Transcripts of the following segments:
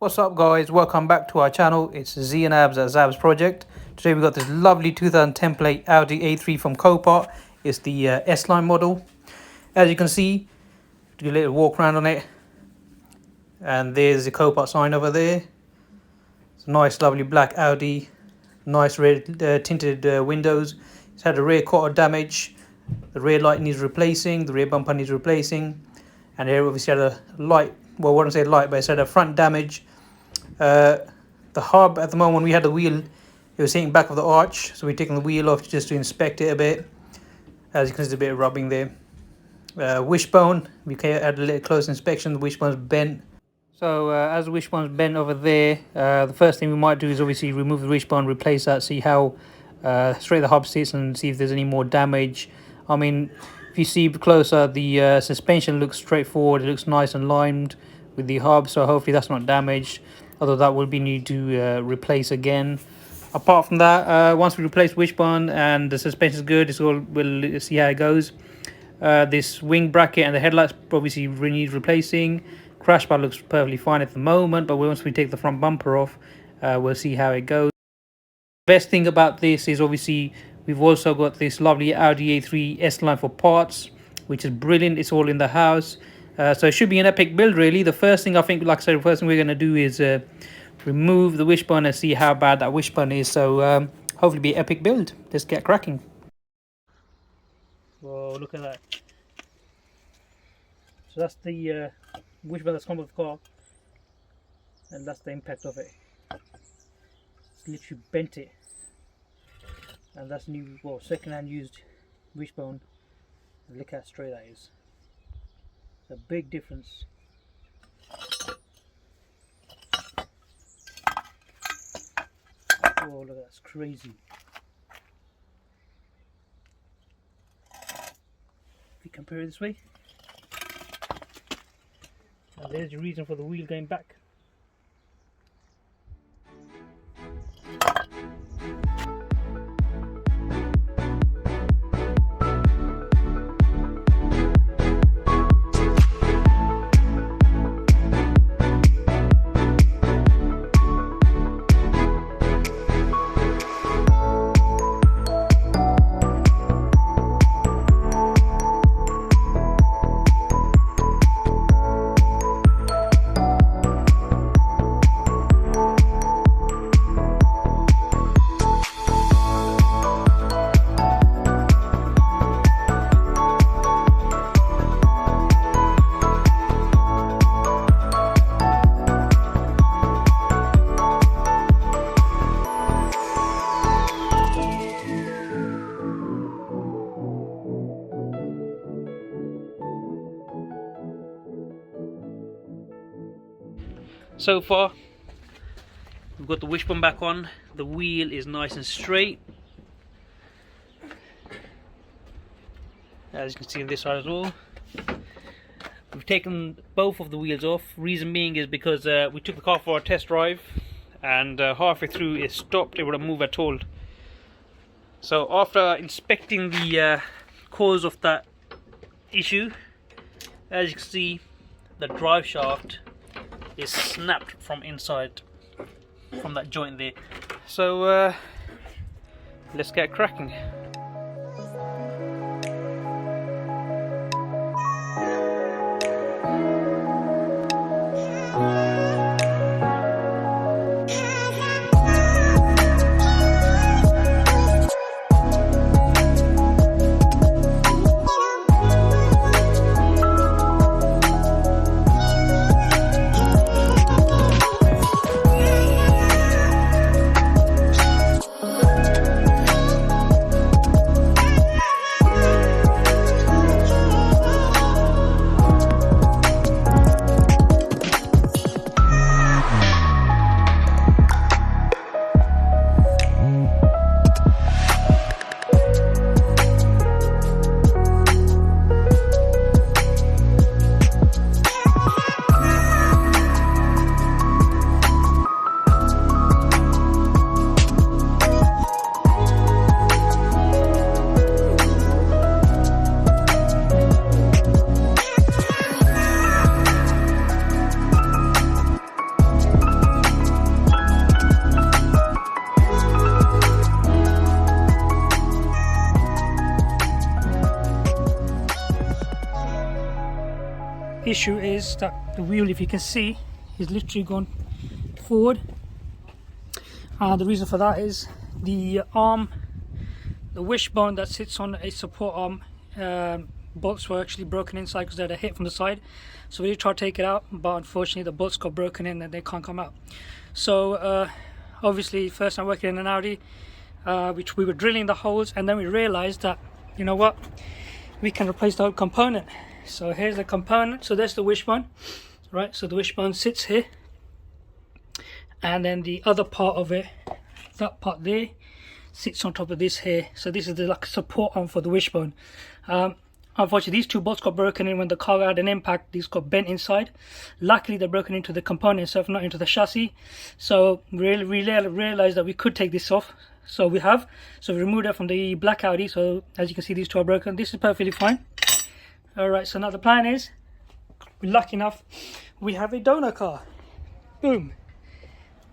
What's up guys, welcome back to our channel. It's Z and Abs at Zab's Project. Today we've got this lovely 2010 plate Audi A3 from Copart. It's the S-line model. As you can see, do a little walk around on it. And there's the Copart sign over there. It's a nice lovely black Audi. Nice red tinted windows. It's had a rear quarter damage. The rear light needs replacing, the rear bumper needs replacing. And here obviously had a light, well I wouldn't say light, but it's had a front damage. The hub at the moment, when we had the wheel, it was hitting back of the arch, so we're taking the wheel off just to inspect it a bit. As you can see, there's a bit of rubbing there. Wishbone, we had a little close inspection. The wishbone's bent. So as the wishbone's bent over there, the first thing we might do is obviously remove the wishbone, replace that, see how straight the hub sits and see if there's any more damage. I mean, if you see closer, the suspension looks straightforward. It looks nice and lined with the hub, so hopefully that's not damaged. Although that will be need to replace again. Apart from that, once we replace wishbone and the suspension is good, we'll see how it goes. This wing bracket and the headlights obviously need replacing. Crash bar looks perfectly fine at the moment, but once we take the front bumper off, we'll see how it goes. The best thing about this is obviously we've also got this lovely Audi A3 S-line for parts, which is brilliant. It's all in the house. So it should be an epic build really. The first thing I think, like I said, the first thing we're going to do is remove the wishbone and see how bad that wishbone is. So hopefully be an epic build. Let's get cracking. Whoa, look at that. So that's the wishbone that's come with the car. And that's the impact of it. It's literally bent it. And that's new, well, second-hand used wishbone. And look how straight that is. A big difference. Oh, look, that's crazy. If you compare it this way, and there's the reason for the wheel going back. So far, we've got the wishbone back on. The wheel is nice and straight. As you can see on this side as well. We've taken both of the wheels off. Reason being is because we took the car for a test drive and halfway through it stopped. It wouldn't move at all. So after inspecting the cause of that issue, as you can see, the drive shaft is snapped from inside, from that joint there. So let's get cracking. issue is that the wheel, if you can see, is literally gone forward. The reason for that is the arm, the wishbone that sits on a support arm, bolts were actually broken inside because they had a hit from the side. So we did try to take it out, but unfortunately the bolts got broken in and they can't come out. So obviously first time working in an Audi, which we were drilling the holes, and then we realized that, you know what, we can replace the whole component. So here's the component. So there's the wishbone, right? So the wishbone sits here, and then the other part of it, that part there, sits on top of this here. So this is the like support arm for the wishbone. Unfortunately, these two bolts got broken in when the car had an impact. These got bent inside. Luckily, they're broken into the component itself, not into the chassis. So we realized that we could take this off. So we have. So we removed it from the black Audi. So as you can see, these two are broken. This is perfectly fine. All right. So now the plan is, we're lucky enough, we have a donor car. Boom.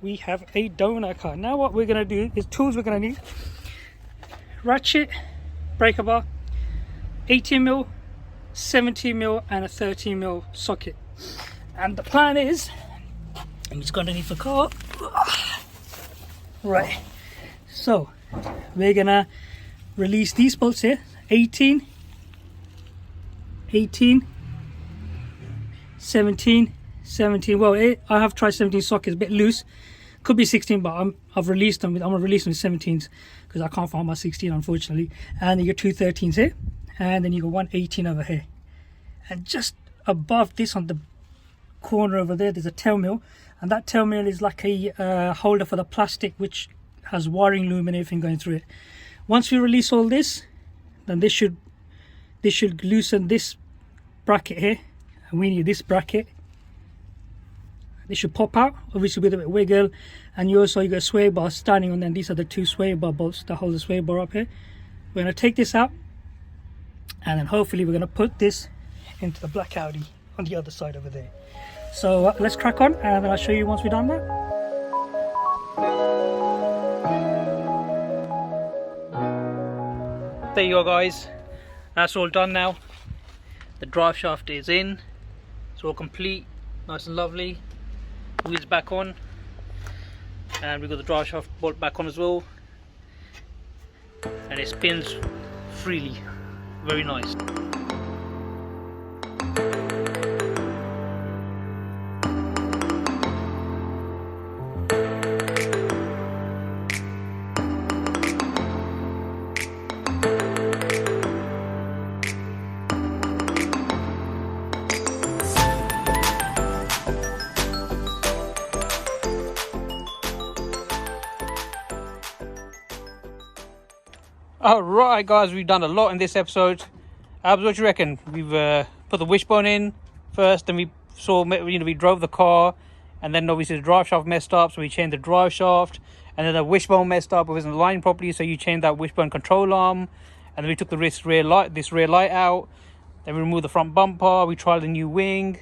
We have a donor car. Now what we're going to do is tools we're going to need. Ratchet, breaker bar, 18mm, 17mm and a 13mm socket. And the plan is, I'm just going underneath the car. Right. So we're going to release these bolts here. 18, 17, 17. Well, I have tried 17 sockets, a bit loose. Could be 16, but I've released them. I'm gonna release them with 17s because I can't find my 16, unfortunately. And you get two 13s here, and then you got one 18 over here. And just above this, on the corner over there, there's a tail mill, and that tail mill is like a holder for the plastic, which has wiring loom and everything going through it. Once we release all this, then this should loosen this bracket here, and we need this bracket. They should pop out, obviously with a bit of wiggle, and you got a sway bar standing on them. These are the two sway bar bolts that hold the sway bar up here. We're going to take this out, and then hopefully we're going to put this into the black Audi on the other side over there. So let's crack on, and then I'll show you once we've done that. There you go, guys. That's all done now. The drive shaft is in. It's all complete, nice and lovely. Wheels back on, and we've got the drive shaft bolt back on as well, and it spins freely. Very nice. Alright guys, we've done a lot in this episode. Abs, what do you reckon? We've put the wishbone in first, then we saw, we drove the car, and then obviously the drive shaft messed up, so we changed the drive shaft, and then the wishbone messed up, it wasn't aligned properly, so you changed that wishbone control arm, and then we took this rear light out, then we removed the front bumper, we tried a new wing.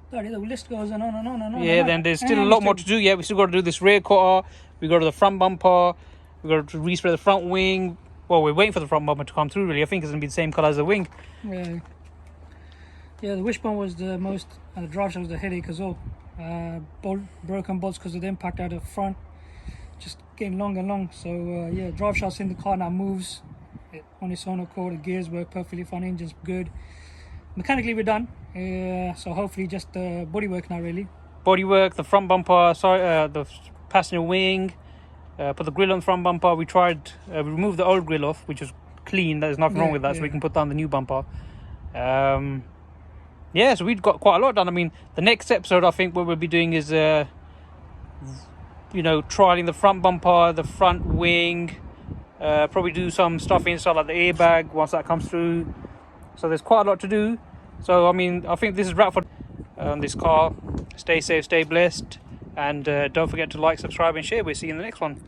Sorry, the list goes on and on. Yeah, then there's still a lot more to do. Yeah, we still got to do this rear quarter, we got to the front bumper, we got to respray the front wing. Well, we're waiting for the front bumper to come through, really. I think it's going to be the same colour as the wing. Yeah, the wishbone was the most, and the drive shaft was the headache as well. Broken bolts because of the impact out of the front. Just getting long and long. So, yeah, drive shaft's in the car now, moves on its own accord. The gears work perfectly fine, engine's good. Mechanically, we're done. So, hopefully, just bodywork now, really. Bodywork, the front bumper, the passenger wing. Put the grill on the front bumper. We removed the old grill off, which is clean. There's nothing wrong with that, so we can put down the new bumper. Yeah, so we've got quite a lot done. I mean, the next episode, I think what we'll be doing is trialing the front bumper, the front wing, probably do some stuff inside like the airbag once that comes through. So there's quite a lot to do. So I mean, I think this is wrap for this car. Stay safe, stay blessed, and don't forget to like, subscribe and share. We'll see you in the next one.